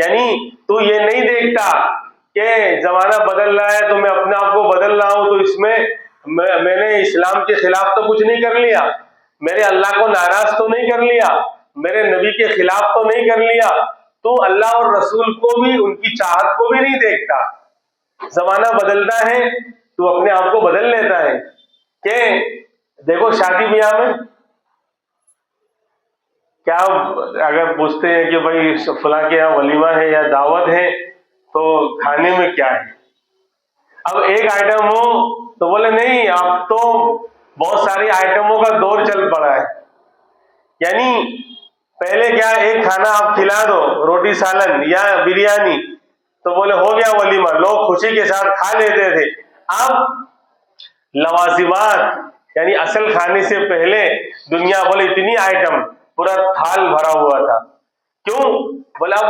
یعنی تو یہ نہیں دیکھتا کہ زمانہ بدل رہا ہے تو میں اپنے آپ کو بدل رہا ہوں، تو اس میں میں نے اسلام کے خلاف تو کچھ نہیں کر لیا، میرے اللہ کو ناراض تو نہیں کر لیا، میرے نبی کے خلاف تو نہیں کر لیا، تو اللہ اور رسول کو بھی، ان کی چاہت کو بھی نہیں دیکھتا۔ زمانہ بدلتا ہے تو اپنے آپ کو بدل لیتا ہے۔ کہ دیکھو شادی بیاہ میں کیا اگر پوچھتے ہیں کہ بھائی فلاں کے یہاں ولیمہ ہے یا دعوت ہے تو کھانے میں کیا ہے، اب ایک آئٹم ہو تو بولے نہیں اب تو بہت ساری آئٹموں کا دور چل پڑا ہے، یعنی پہلے کیا ایک کھانا آپ کھلا دو، روٹی سالن یا بریانی، تو بولے ہو گیا ولیمہ، لوگ خوشی کے ساتھ کھا لیتے تھے۔ اب لوازمات یعنی اصل کھانے سے پہلے دنیا بولے اتنی آئٹم، پورا تھال بھرا ہوا تھا، کیوں؟ بولا اب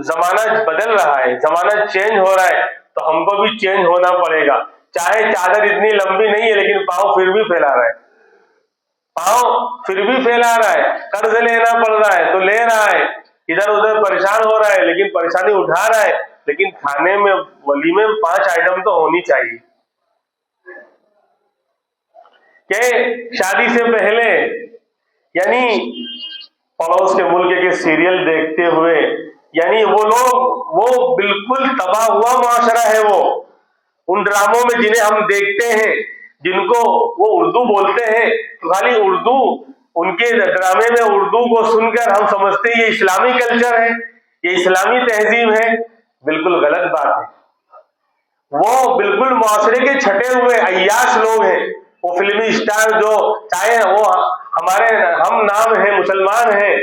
زمانہ بدل رہا ہے، زمانہ چینج ہو رہا ہے تو ہم کو بھی چینج ہونا پڑے گا، چاہے چادر اتنی لمبی نہیں ہے لیکن پاؤں پھر بھی پھیلا رہا ہے، پاؤں پھر بھی پھیلا رہا ہے، قرض لینا پڑ رہا ہے تو لے رہا ہے، ادھر ادھر پریشان ہو رہا ہے لیکن پریشانی اٹھا رہا ہے، لیکن کھانے میں ولیمے میں 5 آئٹم تو ہونی چاہیے۔ کہ شادی سے پہلے یعنی پڑوس کے ملک کے سیریل دیکھتے ہوئے، یعنی وہ لوگ، وہ بالکل تباہ ہوا معاشرہ ہے، وہ ان ڈراموں میں جنہیں ہم دیکھتے ہیں، جن کو وہ اردو بولتے ہیں تو خالی اردو، ان کے ڈرامے میں اردو کو سن کر ہم سمجھتے ہیں یہ اسلامی کلچر ہے، یہ اسلامی تہذیب ہے، بالکل غلط بات ہے۔ وہ بالکل معاشرے کے چھٹے ہوئے عیاش لوگ ہیں، وہ فلمی اسٹار جو چاہے وہ ہمارے ہم نام ہیں، مسلمان ہیں،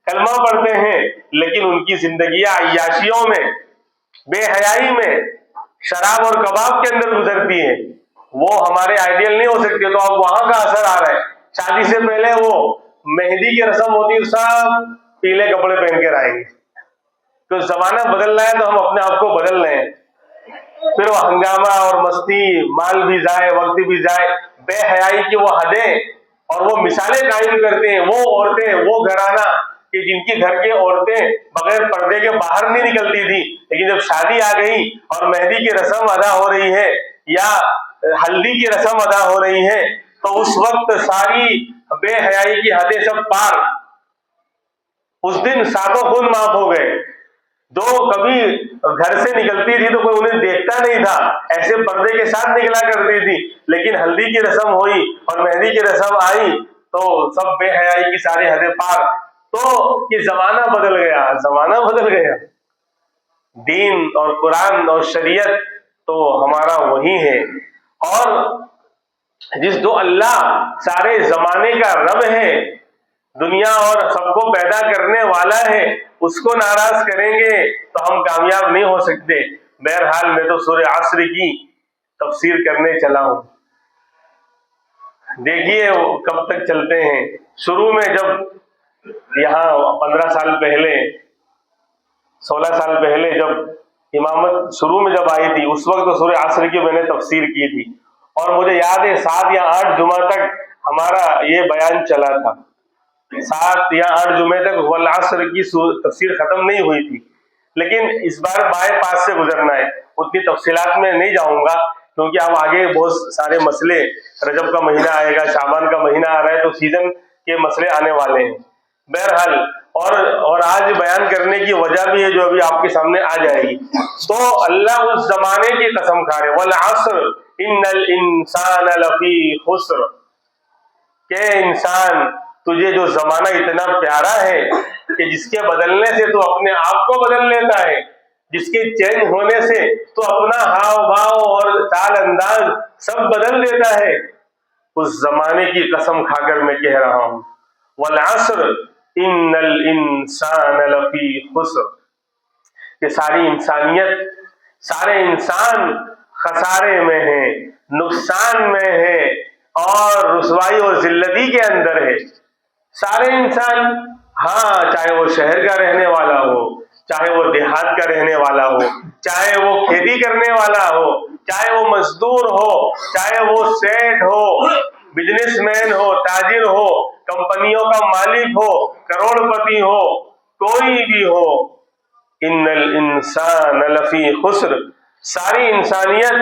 کلمہ پڑھتے ہیں، لیکن ان کی زندگیاں عیاشیوں میں، بے حیائی میں، شراب اور کباب کے اندر گزرتی ہیں، وہ ہمارے آئیڈیل نہیں ہو سکتے۔ تو اب وہاں کا اثر آ رہا ہے، شادی سے پہلے وہ مہندی کی رسم ہوتی ہے، سب پیلے کپڑے پہن کے آئیں گے، تو زمانہ بدل رہا ہے تو ہم اپنے آپ کو بدل رہے ہیں، پھر وہ ہنگامہ اور مستی، مال بھی ضائع، وقت بھی ضائع، بے حیائی کی وہ حدیں اور وہ مثالیں قائم کرتے ہیں۔ وہ عورتیں، وہ گھرانہ کہ جن کی گھر کی عورتیں بغیر پردے کے باہر نہیں نکلتی تھی، لیکن جب شادی آ گئی اور مہندی کی رسم ادا ہو رہی ہے یا ہلدی کی رسم ادا ہو رہی ہے تو اس وقت ساری بے حیائی کی حدیں سب پار، اس دن ساتوں خون معاف ہو گئے۔ جو کبھی گھر سے نکلتی تھی تو کوئی انہیں دیکھتا نہیں تھا، ایسے پردے کے ساتھ نکلا کرتی تھی، لیکن ہلدی کی رسم ہوئی اور مہندی کی رسم آئی تو سب بے حیائی کی ساری حدیں پار۔ تو یہ زمانہ بدل گیا، زمانہ بدل گیا، دین اور قرآن اور شریعت تو ہمارا وہی ہے، اور جو اللہ سارے زمانے کا رب ہے، دنیا اور سب کو پیدا کرنے والا ہے، اس کو ناراض کریں گے تو ہم کامیاب نہیں ہو سکتے۔ بہرحال میں تو سورہ عصر کی تفسیر کرنے چلا ہوں، دیکھیے کب تک چلتے ہیں۔ شروع میں جب یہاں 15 سال پہلے، 16 سال پہلے جب امامت شروع میں جب آئی تھی، اس وقت تو سورہ عصر کی میں نے تفسیر کی تھی، اور مجھے یاد ہے 7 یا 8 جمعہ تک ہمارا یہ بیان چلا تھا، 7 یا 8 جمعے تک والعصر کی تفسیر ختم نہیں ہوئی تھی، لیکن اس بار بائے پاس سے گزرنا ہے، اتنی تفصیلات میں نہیں جاؤں گا کیونکہ اب آگے بہت سارے مسئلے، رجب کا مہینہ آئے گا، شعبان کا مہینہ آ رہا ہے، تو سیزن کے مسئلے آنے والے ہیں۔ بہرحال اور آج بیان کرنے کی وجہ بھی ہے جو ابھی آپ کے سامنے آ جائے گی۔ تو اللہ اس زمانے کی قسم کھا رہے، والعصر ان الانسان لفی خسر، کہ انسان تجھے جو زمانہ اتنا پیارا ہے کہ جس کے بدلنے سے تو اپنے آپ کو بدل لیتا ہے، جس کے چینج ہونے سے تو اپنا ہاؤ بھاؤ اور چال انداز سب بدل دیتا ہے، اس زمانے کی قسم کھا کر میں کہہ رہا ہوں والعصر ان الانسان لفی خسر، کہ ساری انسانیت، سارے انسان خسارے میں ہے، نقصان میں ہے اور رسوائی اور ذلتی کے اندر ہے، سارے انسان، ہاں چاہے وہ شہر کا رہنے والا ہو، چاہے وہ دیہات کا رہنے والا ہو، چاہے وہ کھیتی کرنے والا ہو، چاہے وہ مزدور ہو، چاہے وہ سیٹ ہو، بزنس مین ہو، تاجر ہو، کمپنیوں کا مالک ہو، کروڑ پتی ہو، کوئی بھی ہو، ان الانسان لفی خسر، ساری انسانیت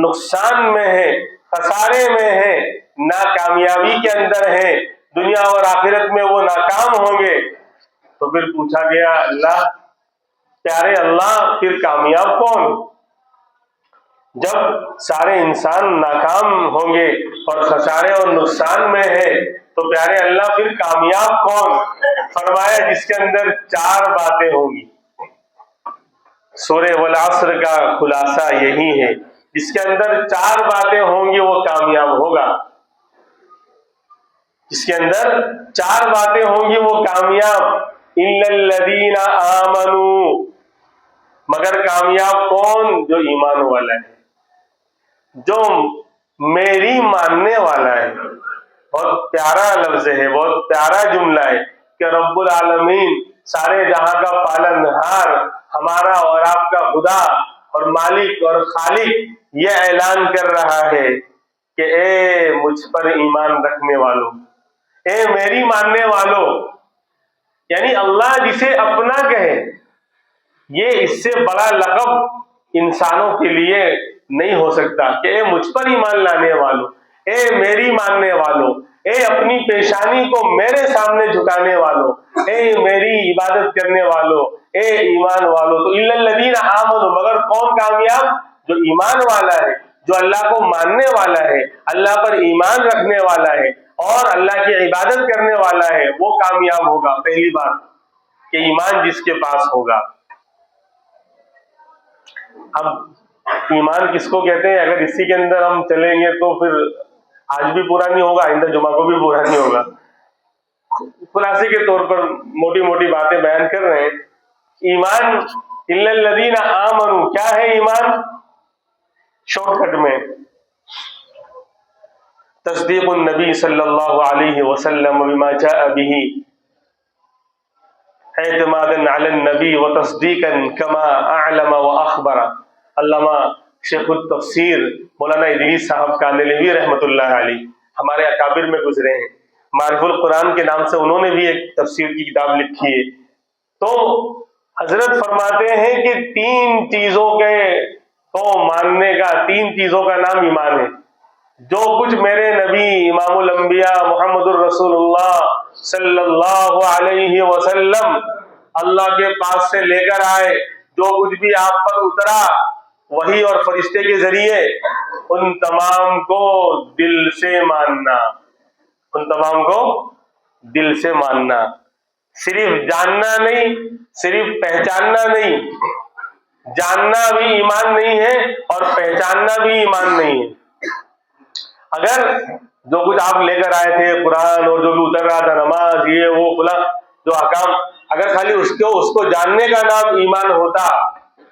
نقصان میں ہے، خسارے میں ہے، ناکامیابی کے اندر ہے، دنیا اور آخرت میں وہ ناکام ہوں گے۔ تو پھر پوچھا گیا اللہ، پیارے اللہ پھر کامیاب کون؟ جب سارے انسان ناکام ہوں گے اور خسارے اور نقصان میں ہے تو پیارے اللہ پھر کامیاب کون؟ فرمایا جس کے اندر 4 باتیں ہوں گی۔ سورہ والعصر کا خلاصہ یہی ہے، جس کے اندر 4 باتیں ہوں گی وہ کامیاب ہوگا، جس کے اندر 4 باتیں ہوں گی وہ کامیاب۔ الا الذین آمنوا، مگر کامیاب کون؟ جو ایمان والا ہے، جو میری ماننے والا ہے۔ بہت پیارا لفظ ہے، بہت پیارا جملہ ہے کہ رب العالمین، سارے جہاں کا پالنہار، ہمارا اور آپ کا خدا اور مالک اور خالق یہ اعلان کر رہا ہے کہ اے مجھ پر ایمان رکھنے والوں، اے میری ماننے والوں، یعنی اللہ جسے اپنا کہے، یہ اس سے بڑا لقب انسانوں کے لیے نہیں ہو سکتا کہ اے مجھ پر ایمان لانے والوں، اے میری ماننے والوں، اے اپنی پیشانی کو میرے سامنے جھکانے والوں، اے میری عبادت کرنے والوں، اے ایمان والوں۔ تو الا الذین آمنوا، مگر کون کامیاب؟ جو ایمان والا ہے، جو اللہ کو ماننے والا ہے، اللہ پر ایمان رکھنے والا ہے اور اللہ کی عبادت کرنے والا ہے، وہ کامیاب ہوگا۔ پہلی بات کہ ایمان جس کے پاس ہوگا۔ اب ایمان کس کو کہتے ہیں؟ اگر اسی کے اندر ہم چلیں گے تو پھر آج بھی پورا نہیں ہوگا، آئندہ جمعہ کو بھی پورا نہیں ہوگا۔ خلاصے کے طور پر موٹی موٹی باتیں بیان کر رہے ہیں۔ ایمان الا الذین آمنوا، کیا ہے ایمان؟ شارٹ کٹ میں تصدیق النبی صلی اللہ علیہ وسلم بما جاء به اعتمادا علی النبی وتصدیقا کما اعلم واخبر۔ علامہ شیخ التفسیر مولانا ادریس صاحب کاندھلوی رحمۃ اللہ علیہ ہمارے اکابر میں گزرے ہیں، معرف القرآن کے نام سے انہوں نے بھی ایک تفسیر کی کتاب لکھی ہے۔ تو حضرت فرماتے ہیں کہ 3 چیزوں کے کو ماننے کا، 3 چیزوں کا نام ایمان ہے۔ جو کچھ میرے نبی امام الانبیاء محمد الرسول اللہ صلی اللہ علیہ وسلم اللہ کے پاس سے لے کر آئے، جو کچھ بھی آپ پر اترا وحی اور فرشتے کے ذریعے، ان تمام کو دل سے ماننا، ان تمام کو دل سے ماننا، صرف جاننا نہیں، صرف پہچاننا نہیں، جاننا بھی ایمان نہیں ہے اور پہچاننا بھی ایمان نہیں ہے۔ اگر جو کچھ آپ لے کر آئے تھے قرآن اور جو بھی اتر رہا تھا، نماز، یہ وہ فلاں جو احکام، اگر خالی اس کو جاننے کا نام ایمان ہوتا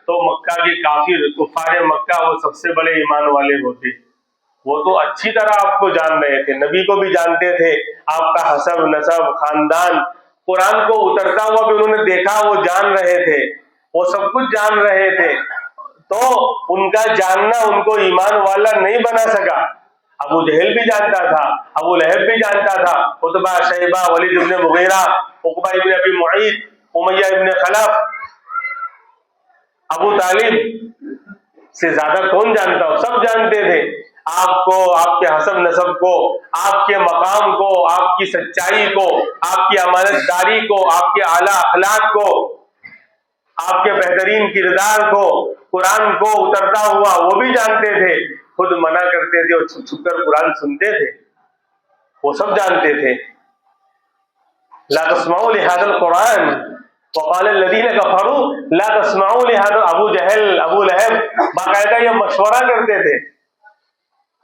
تو مکہ کے کافر کفار مکہ وہ سب سے بڑے ایمان والے ہوتے۔ وہ تو اچھی طرح آپ کو جان رہے تھے، نبی کو بھی جانتے تھے، آپ کا حسب نسب خاندان، قرآن کو اترتا ہوا بھی انہوں نے دیکھا، وہ جان رہے تھے، وہ سب کچھ جان رہے تھے۔ تو ان کا جاننا ان کو ایمان والا نہیں بنا سکا۔ ابو جہل بھی جانتا تھا، ابو لہب بھی جانتا تھا، عتبہ، شیبہ، ولید ابن مغیرہ، عقبہ ابن ابی معیط، امیہ ابن خلف، ابو طالب سے زیادہ کون جانتا؟ سب جانتے تھے آپ کو، آپ کے حسب نسب کو، آپ کے مقام کو، آپ کی سچائی کو، آپ کی امانت داری کو، آپ کے اعلیٰ اخلاق کو، آپ کے بہترین کردار کو، قرآن کو اترتا ہوا وہ بھی جانتے تھے، خود منع کرتے تھے اور چھپ چھپ کر قرآن سنتے تھے، وہ سب جانتے تھے۔ لا تسمعوا لهذا القرآن وقال الذين كفروا لا تسمعوا لهذا، ابو جہل، ابو لہب باقاعدہ یہ مشورہ کرتے تھے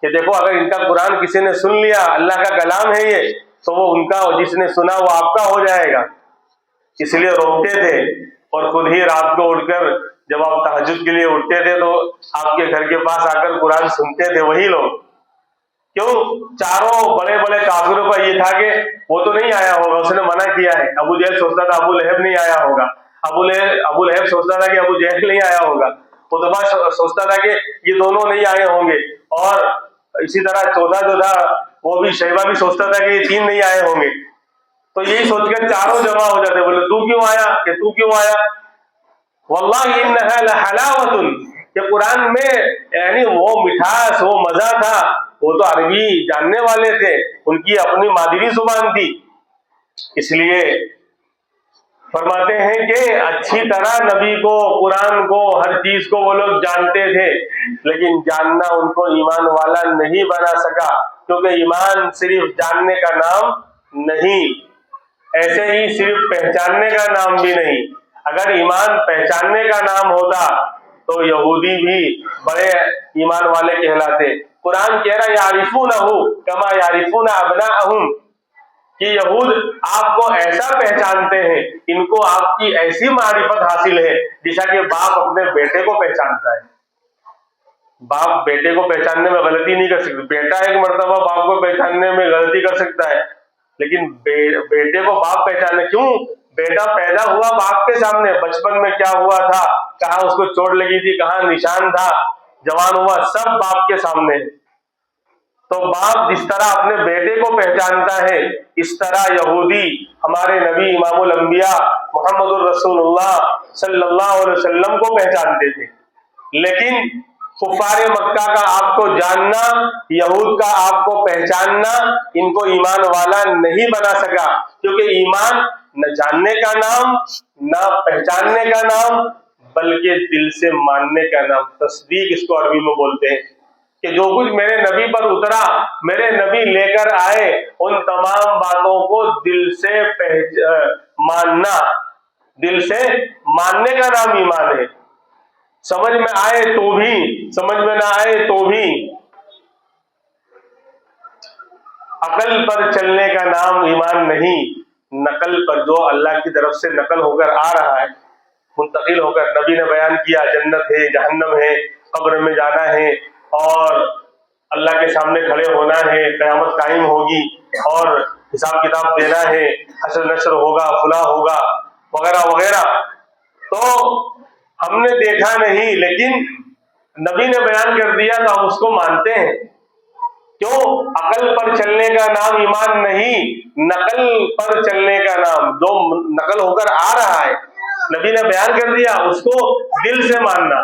کہ دیکھو اگر ان کا قرآن کسی نے سن لیا، اللہ کا کلام ہے یہ، تو وہ ان کا، جس نے سنا وہ آپ کا ہو جائے گا، اس لیے روکتے تھے۔ اور خود ہی رات کو اٹھ کر جب آپ تہجد کے لیے اٹھتے تھے تو آپ کے گھر کے پاس آ کر قرآن سنتے تھے وہی لوگ۔ کیوں؟ چاروں بڑے بڑے کافروں کا یہ تھا کہ وہ تو نہیں آیا ہوگا، اس نے منع کیا ہے۔ ابو جہل سوچتا تھا ابو لہب نہیں آیا ہوگا، ابو لہب سوچتا تھا کہ ابو جہل نہیں آیا ہوگا، عتبہ سوچتا تھا کہ یہ دونوں نہیں آئے ہوں گے، اور اسی طرح چوتھا جو تھا وہ بھی شیبہ بھی سوچتا تھا کہ یہ 3 نہیں آئے ہوں گے۔ تو یہی سوچ کر چاروں جمع ہو جاتے، بولے تو کیوں آیا، کہ تو کیوں آیا؟ واللہ انہا لحلاوۃ، کہ قرآن میں یعنی وہ مٹھاس، وہ مزہ تھا. وہ تو عربی جاننے والے تھے، ان کی اپنی مادری زبان تھی. اس لیے فرماتے ہیں کہ اچھی طرح نبی کو، قرآن کو، ہر چیز کو وہ لوگ جانتے تھے، لیکن جاننا ان کو ایمان والا نہیں بنا سکا، کیونکہ ایمان صرف جاننے کا نام نہیں، ایسے ہی صرف پہچاننے کا نام بھی نہیں. اگر ایمان پہچاننے کا نام ہوتا تو یہودی بھی بڑے ایمان والے کہلاتے. قرآن کہہ رہا یعرفونہ کما یعرفون ابناءہم، کہ یہود آپ کو ایسا پہچانتے ہیں، ان کو آپ کی ایسی معرفت حاصل ہے جیسا کہ باپ اپنے بیٹے کو پہچانتا ہے. باپ بیٹے کو پہچاننے میں غلطی نہیں کر سکتا. بیٹا ایک مرتبہ باپ کو پہچاننے میں غلطی کر سکتا ہے، لیکن بیٹے کو باپ پہچاننے کیوں؟ بیٹا پیدا ہوا باپ کے سامنے، بچپن میں کیا ہوا تھا، کہاں اس کو چوٹ لگی تھی، کہاں نشان تھا، جوان ہوا، سب باپ کے سامنے. تو باپ جس طرح اپنے بیٹے کو پہچانتا ہے، اس طرح یہودی ہمارے نبی امام الانبیاء محمد الرسول اللہ صلی اللہ علیہ وسلم کو پہچانتے تھے. لیکن کفار مکہ کا آپ کو جاننا، یہود کا آپ کو پہچاننا ان کو ایمان والا نہیں بنا سکا، کیونکہ ایمان نہ جاننے کا نام، نہ پہچاننے کا نام، بلکہ دل سے ماننے کا نام، تصدیق اس کو عربی میں بولتے ہیں. کہ جو کچھ میرے نبی پر اترا، میرے نبی لے کر آئے، ان تمام باتوں کو دل سے ماننا، دل سے ماننے کا نام ایمان ہے. سمجھ میں آئے تو بھی، سمجھ میں نہ آئے تو بھی. عقل پر چلنے کا نام ایمان نہیں، نقل پر، جو اللہ کی طرف سے نقل ہو کر آ رہا ہے، منتقل ہو کر. نبی نے بیان کیا جنت ہے، جہنم ہے، قبر میں جانا ہے، اور اللہ کے سامنے کھڑے ہونا ہے، قیامت قائم ہوگی اور حساب کتاب دینا ہے، حشر نشر ہوگا، فلاں ہوگا، وغیرہ وغیرہ. تو ہم نے دیکھا نہیں، لیکن نبی نے بیان کر دیا تو ہم اس کو مانتے ہیں. کیوں؟ عقل پر چلنے کا نام ایمان نہیں، نقل پر چلنے کا نام. جو نقل ہو کر آ رہا ہے، نبی نے بیان کر دیا، اس کو دل سے ماننا.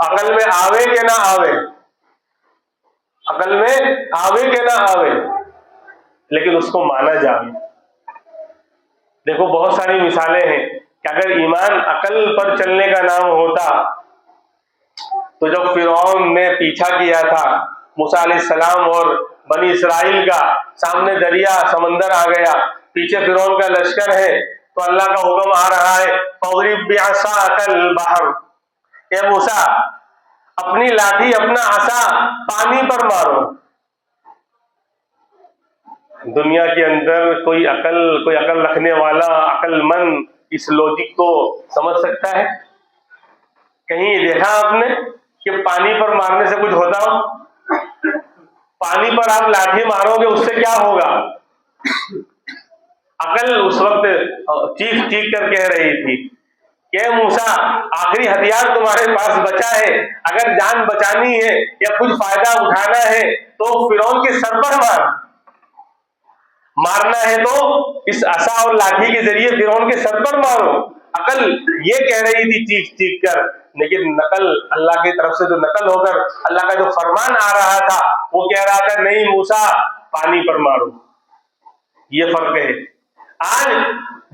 عقل میں آوے کہ نہ آوے، عقل میں آوے کہ نہ آوے، لیکن اس کو مانا جائے. دیکھو بہت ساری مثالیں ہیں کہ اگر ایمان عقل پر چلنے کا نام ہوتا تو جب فرعون نے پیچھا کیا تھا موسیٰ علیہ السلام اور بنی اسرائیل کا، سامنے دریا سمندر آ گیا، پیچھے فرعون کا لشکر ہے، تو اللہ کا حکم آ رہا ہے فَاضْرِب بِعَصَاكَ الْبَحْرَ، اے موسیٰ اپنی لاٹھی، اپنا عصا پانی پر مارو. دنیا کے اندر کوئی عقل رکھنے والا، عقل مند اس لوجک کو سمجھ سکتا ہے؟ کہیں دیکھا آپ نے کہ پانی پر مارنے سے کچھ ہوتا ہو؟ پانی پر آپ لاٹھی مارو گے، اس سے کیا ہوگا؟ عقل اس وقت چیخ چیخ کر کہہ رہی تھی کہ موسیٰ آخری ہتھیار تمہارے پاس بچا ہے، اگر جان بچانی ہے یا کچھ فائدہ اٹھانا ہے تو فرعون کے سر پر مارنا ہے تو اس عصا اور لاٹھی کے ذریعے فرعون کے سر پر مارو. عقل یہ کہہ رہی تھی چیخ چیخ کر، لیکن نقل، اللہ کی طرف سے جو نقل ہو کر اللہ کا جو فرمان آ رہا تھا وہ کہہ رہا تھا نہیں موسیٰ پانی پر مارو. یہ فرق ہے. آج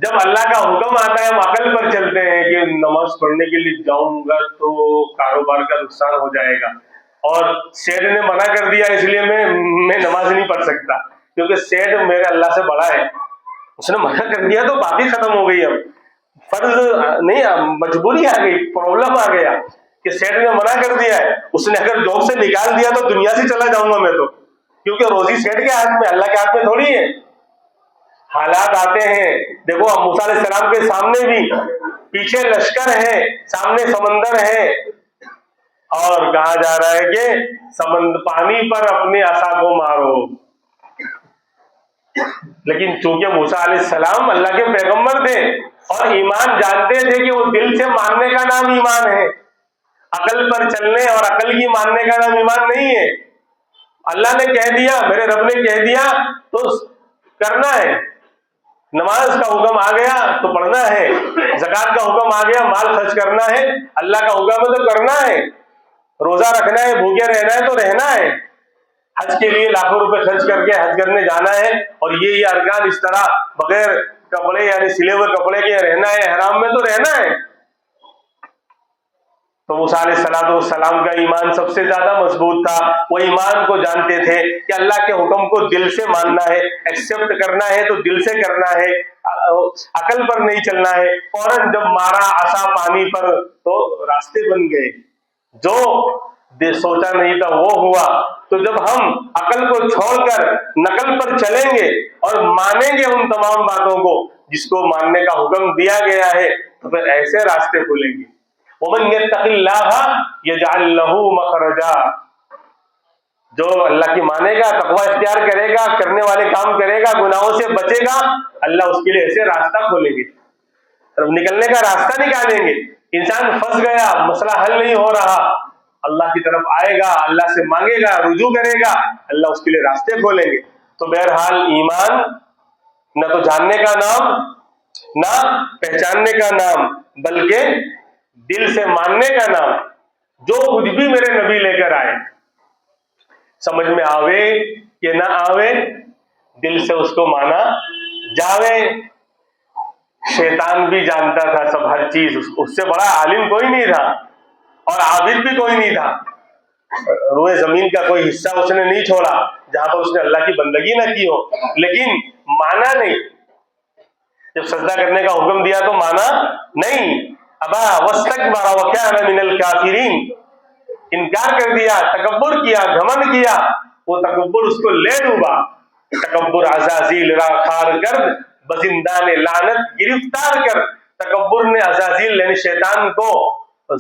جب اللہ کا حکم آتا ہے ہم عقل پر چلتے ہیں کہ نماز پڑھنے کے لیے جاؤں گا تو کاروبار کا نقصان ہو جائے گا، اور سیٹ نے منع کر دیا اس لیے میں نماز نہیں پڑھ سکتا، کیونکہ سیٹ میرے اللہ سے بڑا ہے. اس نے منع کر دیا تو بات ہی ختم ہو گئی. اب فرض نہیں، مجبوری آ گئی، پرابلم آ گیا کہ سیٹ نے منع کر دیا ہے. اس نے اگر جاب سے نکال دیا تو دنیا سے چلا جاؤں گا میں تو، کیونکہ روزی سیٹ کے ہاتھ میں، اللہ کے ہاتھ میں تھوڑی ہے. حالات آتے ہیں، دیکھو موسیٰ علیہ السلام کے سامنے بھی پیچھے لشکر ہے، سامنے سمندر ہے، اور کہا جا رہا ہے کہ پانی پر اپنے عصا کو مارو. لیکن چونکہ موسیٰ علیہ السلام اللہ کے پیغمبر تھے اور ایمان جانتے تھے کہ وہ دل سے ماننے کا نام ایمان ہے، عقل پر چلنے اور عقل کی ماننے کا نام ایمان نہیں ہے. اللہ نے کہہ دیا، میرے رب نے کہہ دیا تو کرنا ہے، نماز کا حکم آ گیا تو پڑھنا ہے، زکوٰۃ کا حکم آ گیا مال خرچ کرنا ہے، اللہ کا حکم ہے تو کرنا ہے، روزہ رکھنا ہے، بھوکے رہنا ہے تو رہنا ہے، حج کے لیے لاکھوں روپے خرچ کر کے حج کرنے جانا ہے، اور یہ ارکان اس طرح بغیر کپڑے یعنی سلے ہوئے کپڑے کے رہنا ہے، احرام میں تو رہنا ہے۔ تو موسیٰ علیہ السلام کا ایمان سب سے زیادہ مضبوط تھا، وہ ایمان کو جانتے تھے کہ اللہ کے حکم کو دل سے ماننا ہے، ایکسپٹ کرنا ہے تو دل سے کرنا ہے، عقل پر نہیں چلنا ہے۔ فوراً جب مارا عصا پانی پر تو راستے بن گئے، جو سوچا نہیں تھا وہ ہوا۔ تو جب ہم عقل کو چھوڑ کر نقل پر چلیں گے اور مانیں گے ان تمام باتوں کو جس کو ماننے کا حکم دیا گیا ہے، تو پھر ایسے راستے کھلیں گے۔ وَمَن يَتَّقِ اللَّهَ يَجْعَلْ لَهُ مَخْرَجًا، جو اللہ کی مانے گا، تقوی اختیار کرے گا، کرنے والے کام کرے گا، گناہوں سے بچے گا، اللہ اس کے لیے ایسے راستہ کھولیں گے، نکلنے کا راستہ نکالیں گے۔ انسان پھنس گیا، مسئلہ حل نہیں ہو رہا، اللہ کی طرف آئے گا، اللہ سے مانگے گا، رجوع کرے گا، اللہ اس کے لیے راستے کھولیں گے۔ تو بہرحال ایمان نہ تو جاننے کا نام، نہ پہچاننے کا نام، بلکہ دل سے ماننے کا نام۔ جو کچھ بھی میرے نبی لے کر آئے، سمجھ میں آوے کہ نہ آوے، دل سے اس کو مانا جاوے۔ شیطان بھی جانتا تھا سب، ہر چیز، اس سے بڑا عالم کوئی نہیں تھا اور عابد بھی کوئی نہیں تھا۔ روئے زمین کا کوئی حصہ اس نے نہیں چھوڑا جہاں پر اس نے اللہ کی بندگی نہ کی ہو، لیکن مانا نہیں۔ جب سجدہ کرنے کا حکم دیا تو مانا نہیں، ابا واستکبر وکان من الکافرین، انکار کر دیا، تکبر کیا، گھمنڈ کیا، وہ تکبر اس کو لے ڈوبا۔ تکبر عزازیل را کھار کر، بزندان لعنت گرفتار کر۔ تکبر نے عزازیل یعنی شیطان کو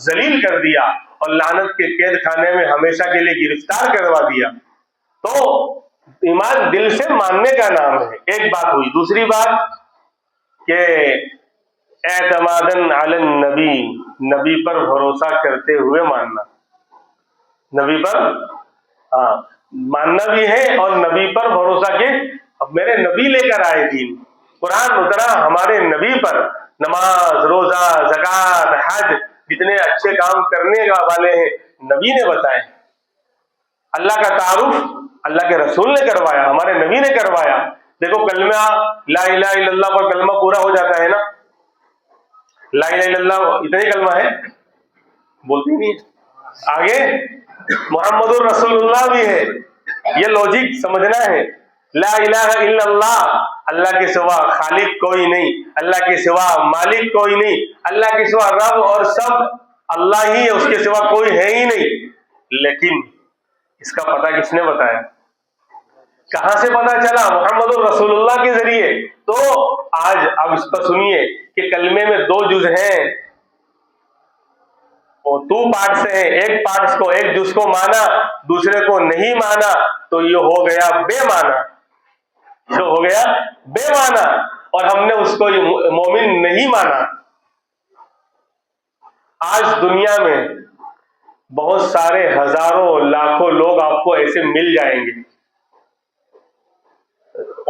ذلیل کر دیا اور لعنت کے قید خانے میں ہمیشہ کے لیے گرفتار کروا دیا۔ تو ایمان دل سے ماننے کا نام ہے، ایک بات ہوئی۔ دوسری بات کہ اعتماداً علی النبی، نبی پر بھروسہ کرتے ہوئے ماننا، نبی پر ماننا بھی ہے اور نبی پر بھروسہ کہ اب میرے نبی لے کر آئے دین، قرآن اترا ہمارے نبی پر، نماز، روزہ، زکوٰۃ، حج، جتنے اچھے کام کرنے والے ہیں نبی نے بتائے۔ اللہ کا تعارف اللہ کے رسول نے کروایا، ہمارے نبی نے کروایا۔ دیکھو کلمہ لا الہ الا اللہ پر کلمہ پورا ہو جاتا ہے نا، لا الہ الا اللہ اتنا ہی کلمہ ہے، بولتے نہیں ہے۔ آگے محمد الرسول اللہ بھی ہے، یہ لوجک سمجھنا ہے۔ لا الہ الا اللہ، اللہ کے سوا خالق کوئی نہیں، اللہ کے سوا مالک کوئی نہیں، اللہ کے سوا رب اور سب اللہ ہی ہے، اس کے سوا کوئی ہے ہی نہیں۔ لیکن اس کا پتہ کس نے بتایا؟ کہاں سے پتہ چلا؟ محمد الرسول اللہ کے ذریعے۔ تو آج اب اس پر سنیے کہ کلمے میں دو جز ہیں، وہ دو پارٹس ہیں، ایک پارٹس کو، ایک جز کو مانا، دوسرے کو نہیں مانا، تو یہ ہو گیا بے مانا، جو ہو گیا بے مانا، اور ہم نے اس کو مومن نہیں مانا۔ آج دنیا میں بہت سارے ہزاروں لاکھوں لوگ آپ کو ایسے مل جائیں گے،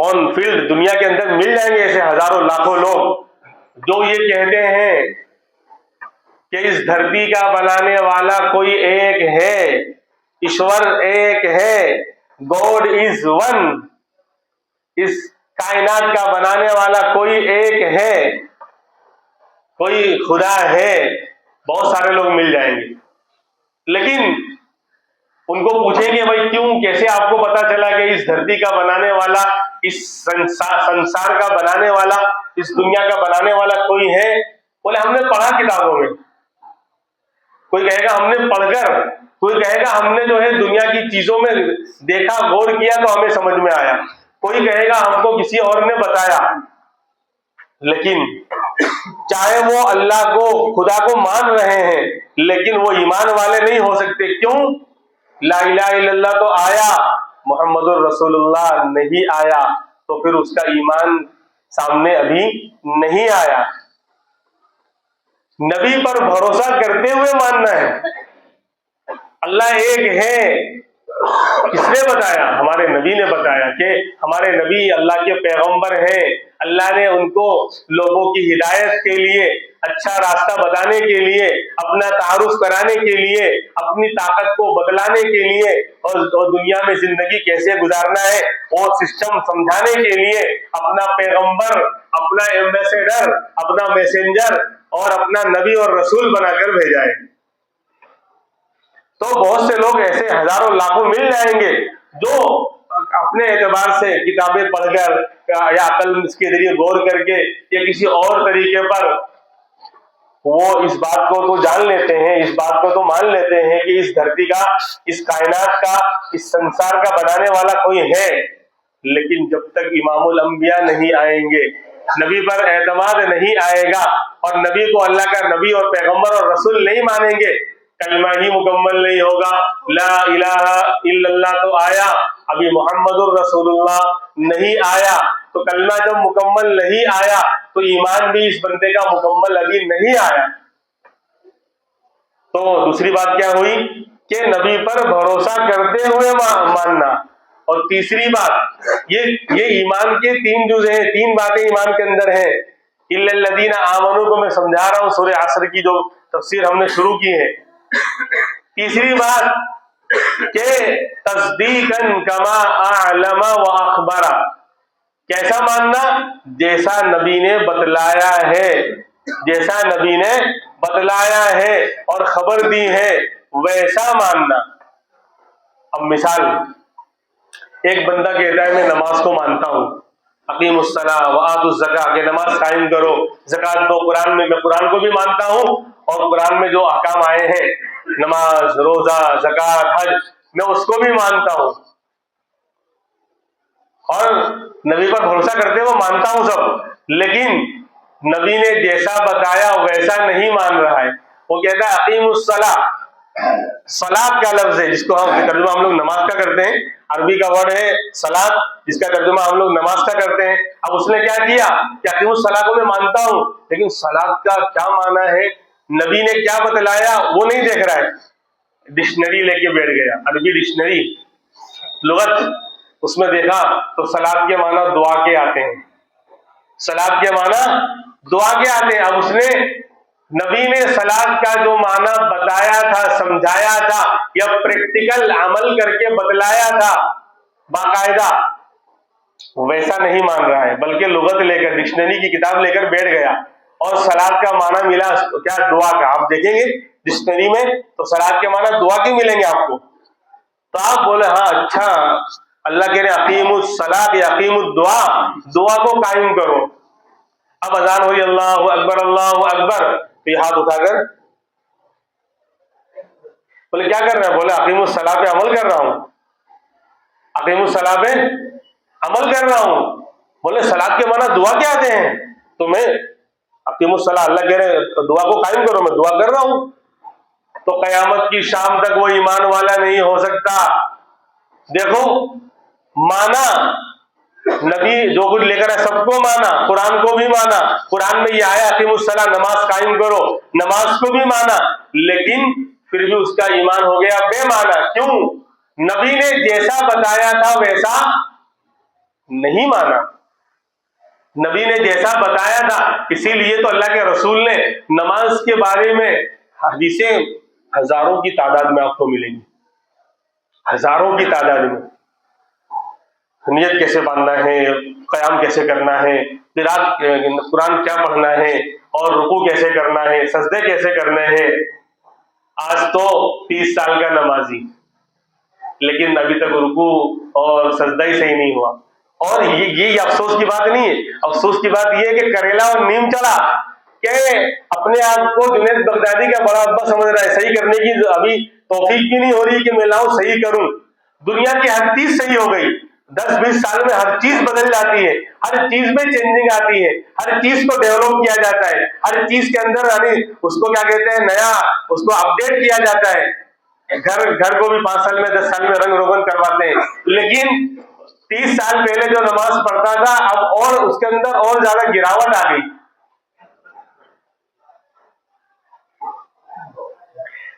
آن فیلڈ دنیا کے اندر مل جائیں گے ایسے ہزاروں لاکھوں لوگ جو یہ کہتے ہیں کہ اس دھرتی کا بنانے والا کوئی ایک ہے، ایشور ایک ہے، گاڈ از ون، اس کائنات کا بنانے والا کوئی ایک ہے، کوئی خدا ہے۔ بہت سارے لوگ مل جائیں گے، لیکن ان کو پوچھیں گے بھائی کیوں، کیسے آپ کو پتا چلا کہ اس دھرتی کا بنانے والا، اس سنسار کا بنانے والا، اس دنیا کا بنانے والا کوئی ہے؟ بولے ہم نے پڑھا کتابوں میں۔ کوئی کہے گا ہم نے پڑھ کر، کوئی کہے گا ہم نے جو ہے دنیا کی چیزوں میں دیکھا، غور کیا تو ہمیں سمجھ میں آیا، کوئی کہے گا ہم کو کسی اور نے بتایا۔ لیکن چاہے وہ اللہ کو، خدا کو مان رہے ہیں، لیکن وہ ایمان والے نہیں ہو سکتے۔ کیوں؟ لا الہ الا اللہ تو آیا، محمد الرسول اللہ نہیں آیا، تو پھر اس کا ایمان سامنے ابھی نہیں آیا۔ نبی پر بھروسہ کرتے ہوئے ماننا ہے۔ اللہ ایک ہے، کس نے بتایا؟ ہمارے نبی نے بتایا کہ ہمارے نبی اللہ کے پیغمبر ہیں، اللہ نے ان کو لوگوں کی ہدایت کے لیے، اچھا راستہ بتانے کے لیے، اپنا تعارف کرانے کے لیے، اپنی طاقت کو بتلانے کے لیے، اور دنیا میں زندگی کیسے گزارنا ہے وہ سسٹم سمجھانے کے لیے اپنا پیغمبر، اپنا ایمبیسیڈر، اپنا میسنجر اور اپنا نبی اور رسول بنا کر بھیجا ہے۔ تو بہت سے لوگ ایسے ہزاروں لاکھوں مل جائیں گے جو اپنے اعتبار سے کتابیں پڑھ کر یا عقل کے ذریعے غور کر کے یا کسی اور طریقے پر وہ اس بات کو تو جان لیتے ہیں، اس بات کو تو مان لیتے ہیں کہ اس دھرتی کا، اس کائنات کا، اس سنسار کا بنانے والا کوئی ہے، لیکن جب تک امام الانبیاء نہیں آئیں گے، نبی پر اعتماد نہیں آئے گا اور نبی کو اللہ کا نبی اور پیغمبر اور رسول نہیں مانیں گے، کلمہ ہی مکمل نہیں ہوگا۔ لا الہ الا اللہ تو آیا، ابھی محمد الرسول اللہ نہیں آیا، تو کلمہ جب مکمل نہیں آیا تو ایمان بھی اس بندے کا مکمل ابھی نہیں آیا۔ تو دوسری بات کیا ہوئی کہ نبی پر بھروسہ کرتے ہوئے ماننا، اور تیسری بات یہ ایمان کے تین جز ہیں، تین باتیں ایمان کے اندر ہیں۔ الا الذین آمنوا کو میں سمجھا رہا ہوں، سورہ عصر کی جو تفسیر ہم نے شروع کی ہے۔ تیسری بات کہ تصدیقاً کما اعلم و اخبر، کیسا ماننا؟ جیسا نبی نے بتلایا ہے، جیسا نبی نے بتلایا ہے اور خبر دی ہے ویسا ماننا۔ اب مثال، ایک بندہ کہتا ہے میں نماز کو مانتا ہوں، اقیم الصلاۃ وآتوا الزکاۃ، کہ نماز قائم کرو، زکات دو، قرآن میں قرآن کو بھی مانتا ہوں اور قرآن میں جو احکام آئے ہیں، نماز، روزہ، زکات، حج، میں اس کو بھی مانتا ہوں اور نبی پر بھروسہ کرتے ہوئے مانتا ہوں سب، لیکن نبی نے جیسا بتایا ویسا نہیں مان رہا ہے۔ وہ کہتا ہے اقیم الصلاۃ، صلاۃ کا لفظ ہے جس کو ترجمہ ہم لوگ نماز کا کرتے ہیں، عربی کا ورڈ ہے صلاۃ جس کا ترجمہ ہم لوگ نماز کا کرتے ہیں۔ اب اس نے کیا کیا کہ اقیم الصلاۃ کو میں مانتا ہوں، لیکن صلاۃ کا کیا معنی ہے، نبی نے کیا بتلایا وہ نہیں دیکھ رہا ہے، ڈکشنری لے کے بیٹھ گیا، عربی ڈکشنری، لغت، اس میں دیکھا تو صلاۃ کے معنی دعا کے آتے ہیں، صلاۃ کے معنی دعا کے آتے ہیں۔ اب اس نے، نبی نے صلاۃ کا جو معنی بتایا تھا، سمجھایا تھا یا پریکٹیکل عمل کر کے بتلایا تھا باقاعدہ، ویسا نہیں مان رہا ہے، بلکہ لغت لے کر، ڈکشنری کی کتاب لے کر بیٹھ گیا اور صلاۃ کا معنی ملا کیا؟ دعا کا۔ آپ دیکھیں گے ڈکشنری میں تو صلاۃ کے معنی دعا کے ملیں گے آپ کو، تو آپ بولے ہاں اچھا، اللہ کہہ رہے اقیم الصلاۃ یا اقیم الدعاء، دعا کو قائم کرو۔ اب اذان ہوئی، اللہ اکبر اللہ اکبر، تو یہ ہاتھ اٹھا کر بولے کیا کر رہے ہیں؟ بولے اقیم الصلاۃ پہ عمل کر رہا ہوں، اقیم الصلاۃ پہ عمل کر رہا ہوں۔ بولے صلاۃ کے معنی دعا کیا آتے ہیں؟ تو میں اقیم الصلاۃ، اللہ کہہ رہے دعا کو قائم کرو، میں دعا کر رہا ہوں۔ تو قیامت کی شام تک وہ ایمان والا نہیں ہو سکتا۔ دیکھو مانا، نبی جو کچھ لے کر ہے سب کو مانا، قرآن کو بھی مانا، قرآن میں یہ آیا اقیم الصلاۃ، نماز قائم کرو، نماز کو بھی مانا، لیکن پھر بھی اس کا ایمان ہو گیا بے مانا۔ کیوں؟ نبی نے جیسا بتایا تھا ویسا نہیں مانا، نبی نے جیسا بتایا تھا، اسی لیے تو اللہ کے رسول نے نماز کے بارے میں حدیثیں ہزاروں کی تعداد میں آپ کو ملیں گی، ہزاروں کی تعداد میں، نیت کیسے باندھنا ہے، قیام کیسے کرنا ہے، قرآن کیا پڑھنا ہے اور رکوع کیسے کرنا ہے، سجدے کیسے کرنے ہیں۔ آج تو 30 سال کا نمازی، لیکن ابھی تک رکوع اور سجدہ ہی صحیح نہیں ہوا۔ اور یہ افسوس کی بات نہیں ہے، افسوس کی بات یہ ہے کہ کریلا اور نیم چلا کہ اپنے آپ کو جنید بغدادی کا بڑا ابا سمجھ رہا ہے، صحیح کرنے کی ابھی توفیق بھی نہیں ہو رہی کہ میں لاؤں صحیح کروں۔ دنیا کی ہر چیز صحیح ہو گئی، 10-20 سال میں ہر چیز بدل جاتی ہے، ہر چیز میں چینجنگ آتی ہے، ہر چیز کو ڈیولپ کیا جاتا ہے، ہر چیز کے اندر یعنی اس کو کیا کہتے ہیں، نیا اس کو اپڈیٹ کیا جاتا ہے۔ گھر کو بھی 5 سال میں 10 سال میں رنگ روغن کرواتے ہیں، لیکن 30 سال پہلے جو نماز پڑھتا تھا اب اور اس کے اندر اور زیادہ گراوٹ آ گئی۔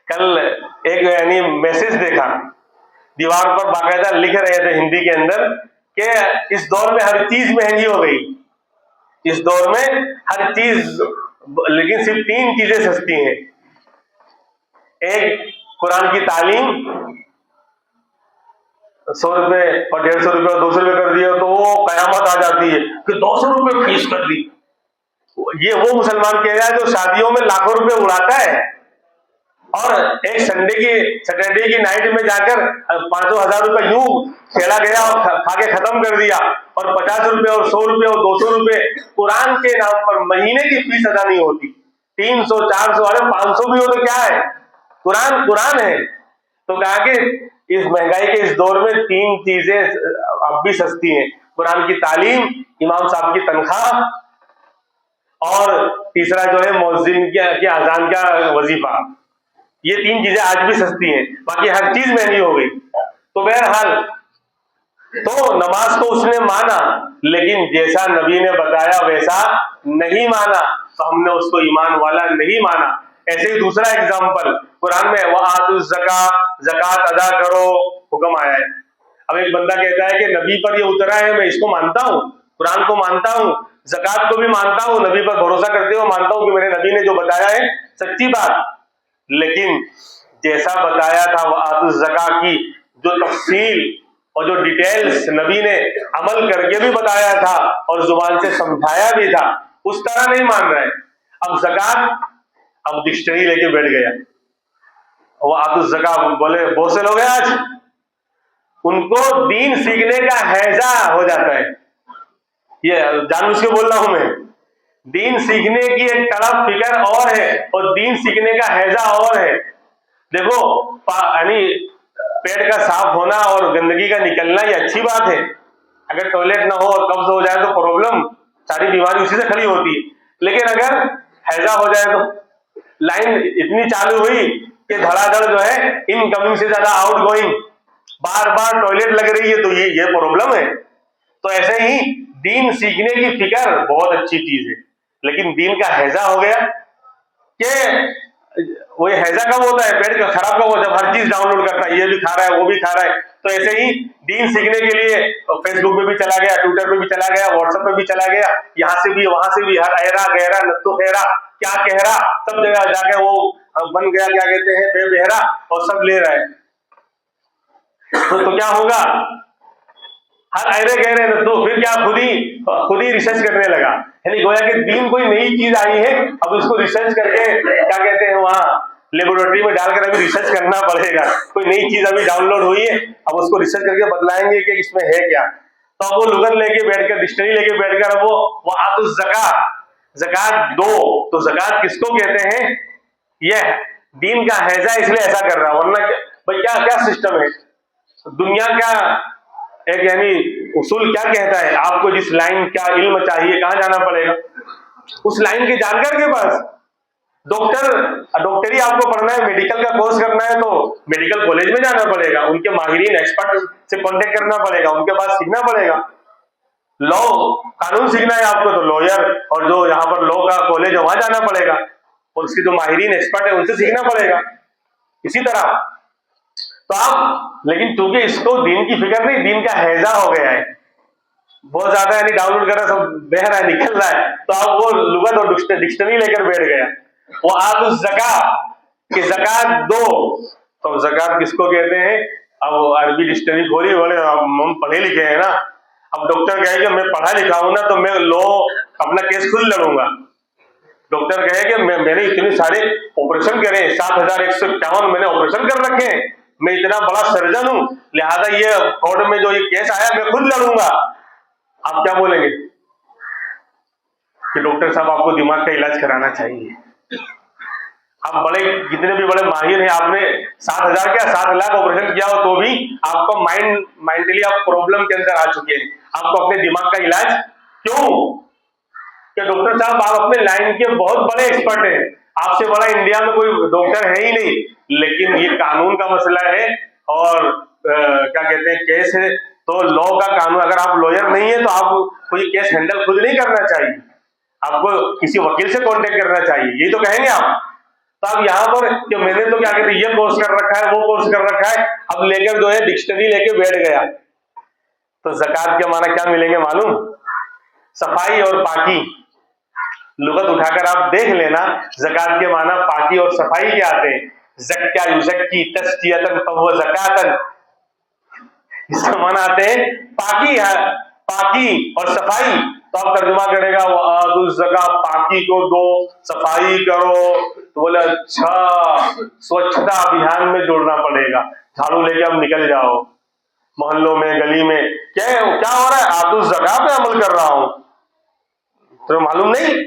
کل ایک یعنی میسج دیکھا، دیوار پر باقاعدہ لکھ رہے تھے ہندی کے اندر کہ اس دور میں ہر چیز مہنگی ہو گئی، اس دور میں ہر چیز، لیکن صرف 3 چیزیں سستی ہیں. ایک قرآن کی تعلیم، 100 روپے اور 150 روپے اور 200 روپے کر دیا تو وہ قیامت آ جاتی ہے کہ 200 روپے فیس کر دی. یہ وہ مسلمان کہہ رہا ہے جو شادیوں میں لاکھوں روپے اڑاتا ہے اور ایک سیٹرڈے کی نائٹ میں جا کر 500,000 روپے یوں کھیلا گیا اور کھا کے ختم کر دیا، اور 50 روپے اور 100 روپے اور 200 روپے قرآن کے نام پر مہینے کی فیس ادا نہیں ہوتی. 300 400 ارے 500 بھی ہو تو کیا ہے، قرآن ہے. تو کہا کہ اس مہنگائی کے اس دور میں 3 چیزیں اب بھی سستی ہیں: قرآن کی تعلیم، امام صاحب کی تنخواہ، اور تیسرا جو ہے مؤذن کی اذان کا وظیفہ. یہ 3 چیزیں آج بھی سستی ہیں، باقی ہر چیز مہنگی ہو گئی. تو بہرحال تو نماز کو اس نے مانا، لیکن جیسا نبی نے بتایا ویسا نہیں مانا، تو ہم نے اس کو ایمان والا نہیں مانا. ایسے ہی دوسرا اگزامپل قرآن میں وَآتُوا الزَّکَاۃَ، زکوٰۃ ادا کرو حکم آیا ہے. اب ایک بندہ کہتا ہے کہ نبی پر یہ اترا ہے، میں اس کو مانتا ہوں، قرآن کو مانتا ہوں، زکوٰۃ کو بھی مانتا ہوں، نبی پر بھروسہ کرتے ہوئے مانتا ہوں کہ میرے نبی نے جو بتایا ہے سچی بات، لیکن جیسا بتایا تھا وَآتُوا الزَّکَاۃ کی جو تفصیل اور جو ڈیٹیلز نبی نے عمل کر کے بھی بتایا تھا اور زبان سے سمجھایا بھی تھا، اس طرح نہیں مان رہے. اب زکوٰۃ، اب ڈکشنری لے کے بیٹھ گیا. وَآتُوا الزَّکَاۃ بولے بہت سے لوگ ہیں آج ان کو دین سیکھنے کا ہیضہ ہو جاتا ہے. یہ جان بوجھ کے بول رہا ہوں میں، دین سیکھنے کی ایک طرف فکر اور ہے اور دین سیکھنے کا ہیضہ اور ہے. دیکھو یعنی پیٹ کا صاف ہونا اور گندگی کا نکلنا یہ اچھی بات ہے. اگر ٹوائلٹ نہ ہو اور قبض ہو جائے تو پرابلم، ساری بیماری اسی سے کھڑی ہوتی ہے. لیکن اگر ہیضہ ہو جائے تو لائن اتنی چالو ہوئی کہ دھڑا دھڑ جو ہے ان کمنگ سے زیادہ آؤٹ گوئنگ، بار بار ٹوائلٹ لگ رہی ہے، تو یہ پرابلم ہے. تو ایسے ہی دین سیکھنے کی فکر بہت اچھی چیز ہے، لیکن دین کا ہیضہ ہو گیا کہ وہ ہیضہ کب ہوتا ہے، پیٹ کا خراب کب ہوتا ہے، جب ہر چیز ڈاؤن لوڈ کرتا ہے، یہ بھی کھا رہا ہے وہ بھی کھا رہا ہے. تو ایسے ہی دین سیکھنے کے لیے فیس بک پہ بھی چلا گیا، ٹویٹر پہ بھی چلا گیا، واٹس ایپ پہ بھی چلا گیا، یہاں سے بھی وہاں سے بھی، ہر ایرا گہرا نتو خیرا کیا کہہ رہا، سب جگہ جا کے وہ بن گیا کیا کہتے ہیں بے بہرا، اور سب لے رہا ہے. تو کیا ہوگا، ہر ایرے گہرے نتو پھر کیا خود ہی ریسرچ کرنے لگا. یعنی گویا کہ دین کوئی نئی چیز آئی ہے، اب اس کو ریسرچ کر کے کیا کہتے ہیں وہاں لیبورٹری میں ڈال کر ابھی ریسرچ کرنا پڑے گا. کوئی نئی چیز ابھی ڈاؤن لوڈ ہوئی ہے، اب اس کو ریسرچ کر کے بتلائیں گے کہ اس میں ہے کیا. تو اب وہ لغت لے کے بیٹھ کر، ڈکشنری لے کے بیٹھ کر وہ آتوا الزکاۃ، زکوٰۃ دو. تو زکوٰۃ کس کو کہتے ہیں، یہ دین کا ہیضہ اس لیے ایسا کر رہا، ورنہ بھائی کیا سسٹم ہے دنیا کا، ایک یعنی اصول کیا کہتا ہے، آپ کو جس لائن کا علم چاہیے کہاں جانا پڑے گا، اس لائن کے جانکار کے پاس. ڈاکٹری آپ کو پڑھنا ہے، میڈیکل کا کورس کرنا ہے تو میڈیکل کالج میں جانا پڑے گا، ان کے ماہرین ایکسپرٹ سے کانٹیکٹ کرنا پڑے گا، ان کے پاس سیکھنا پڑے گا. لا قانون سیکھنا ہے آپ کو تو لوئر اور جو یہاں پر لا کا کالج ہے وہاں جانا پڑے گا، اور اس کے جو ماہرین ایکسپرٹ ہیں ان سے سیکھنا پڑے گا. اسی طرح تو آپ، لیکن چونکہ اس کو دین کی فکر نہیں، دین کا ہیضہ ہو گیا ہے بہت زیادہ، یعنی ڈاؤن لوڈ کر رہا ہے، سب بہہ رہا ہے نکل رہا ہے، تو آپ وہ لغت اور ڈکشنری لے کر بیٹھ گیا. وہ آتوا الزکاۃ کہ زکوٰۃ دو. تو زکوٰۃ کس کو کہتے ہیں، اب عربی ڈکشنری کھولی، بولے ہم پڑھے لکھے ہیں نا. اب ڈاکٹر کہے کہ میں پڑھا لکھا ہوں نا تو میں اپنا کیس خود لڑوں گا. ڈاکٹر کہے کہ میں نے اتنے سارے آپریشن کرے، 7,151 میں نے آپریشن کر رکھے ہیں، میں اتنا بڑا سرجن ہوں، لہذا یہ کورٹ میں جو یہ کیس آیا میں خود لڑوں گا. آپ کیا بولیں گے کہ ڈاکٹر صاحب آپ کو دماغ کا علاج کرانا چاہیے. آپ بڑے جتنے بھی بڑے ماہر ہیں، آپ نے 7,000 کیا 7 لاکھ آپریشن کیا ہو تو بھی آپ کو مائنڈلی آپ پرابلم کے اندر آ چکے ہیں. آپ کو اپنے دماغ کا علاج کیوں، کہ ڈاکٹر صاحب آپ اپنے لائن کے بہت بڑے ایکسپرٹ ہیں، آپ سے بڑا انڈیا میں کوئی ڈاکٹر ہے ہی نہیں، لیکن یہ قانون کا مسئلہ ہے اور کیا کہتے ہیں کیس ہے، تو لا کا قانون، اگر آپ لوئر نہیں ہے تو آپ کو یہ کیس ہینڈل خود نہیں کرنا چاہیے، آپ کو کسی وکیل سے کانٹیکٹ کرنا چاہیے، یہی تو کہیں گے آپ. تو اب یہاں پر کہ میں نے تو کیا کہتے ہیں یہ کورس کر رکھا ہے، وہ کورس کر رکھا ہے، اب لے کر جو ہے ڈکشنری لے کے بیٹھ گیا. تو زکوٰۃ کے معنی کیا ملیں گے معلوم، صفائی اور پاکی، لغت اٹھا کر آپ دیکھ لینا، زکات کے معنی پاکی اور صفائی کے آتے ہیں. زکا یزکی تزکیۃ فہو زکاۃ، اس کا معنی آتے ہیں پاکی ہے، پاکی اور صفائی. تو آپ ترجمہ کرے گا وآتوا الزکاۃ، پاکی کو دو، صفائی کرو. تو بولے اچھا سوچھتا ابھیان میں جوڑنا پڑے گا، جھاڑو لے کے اب نکل جاؤ محلوں میں گلی میں. کیا ہو رہا ہے؟ آتوا الزکاۃ پہ عمل کر رہا ہوں. تو معلوم نہیں،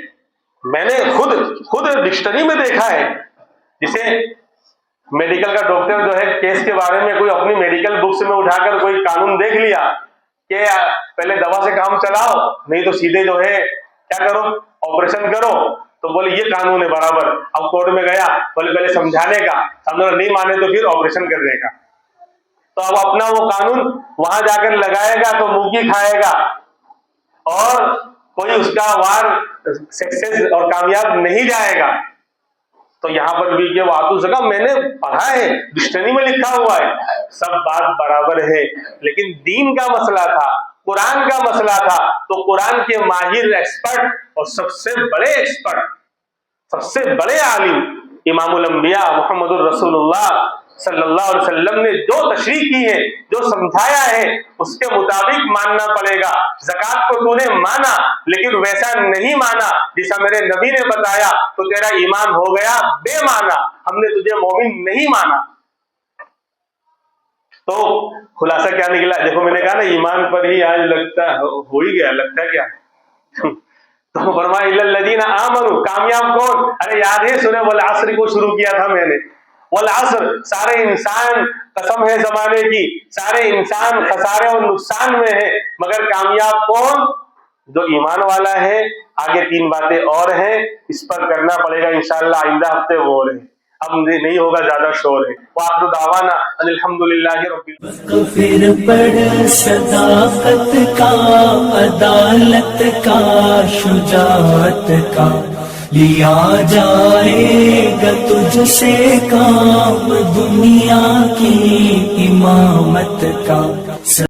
میں نے خود ڈکشنری میں دیکھا ہے. جسے میڈیکل کا ڈاکٹر جو ہے کیس کے بارے میں کوئی اپنی میڈیکل بکس میں اٹھا کر کوئی قانون دیکھ لیا کہ پہلے دوا سے کام چلاؤ، نہیں تو سیدھے جو ہے کیا کرو، آپریشن کرو. تو بولے یہ قانون ہے برابر. اب کورٹ میں گیا، بولے پہلے سمجھانے کا، سمجھو نہیں مانے تو پھر آپریشن کرنے کا. تو اب اپنا وہ قانون وہاں جا کر لگائے گا تو منہ کی کھائے گا، اور کوئی اس کا وار سکسیس اور کامیاب نہیں جائے گا. تو یہاں پر بھی کہ وآتوا الزکاۃ میں نے پڑھا ہے، ڈکشنری میں لکھا ہوا ہے، سب بات برابر ہے. لیکن دین کا مسئلہ تھا، قرآن کا مسئلہ تھا، تو قرآن کے ماہر ایکسپرٹ اور سب سے بڑے ایکسپرٹ، سب سے بڑے عالم امام الانبیاء محمد الرسول اللہ صلی اللہ علیہ وسلم نے جو تشریح کی ہے، جو سمجھایا ہے، اس کے مطابق ماننا پڑے گا. زکات کو تو نے مانا لیکن ویسا نہیں مانا جیسا میرے نبی نے بتایا تو تیرا ایمان ہو گیا بے مانا، ہم نے تجھے مومن نہیں مانا. تو خلاصہ کیا نکلا؟ دیکھو میں نے کہا نا ایمان پر ہی آج لگتا ہو ہی گیا، لگتا کیا تو فرمایا الا الذین آمنوا، کامیاب کون؟ ارے یاد ہے سورہ والعصر کو شروع کیا تھا میں نے. والعصر، سارے انسان، قسم ہے زمانے کی، سارے انسان خسارے اور نقصان میں ہے، مگر کامیاب کون؟ جو ایمان والا ہے. آگے 3 باتیں اور ہیں، اس پر کرنا پڑے گا انشاءاللہ آئندہ ہفتے وہ ہے، اب نہیں ہوگا زیادہ شور ہے. وآخر دعوانا ان الحمدللہ رب العالمین. پھر پڑھ صداقت کا، عدالت کا، شجاعت کا، لیا جائے گا تجھ سے کام دنیا کی امامت کا.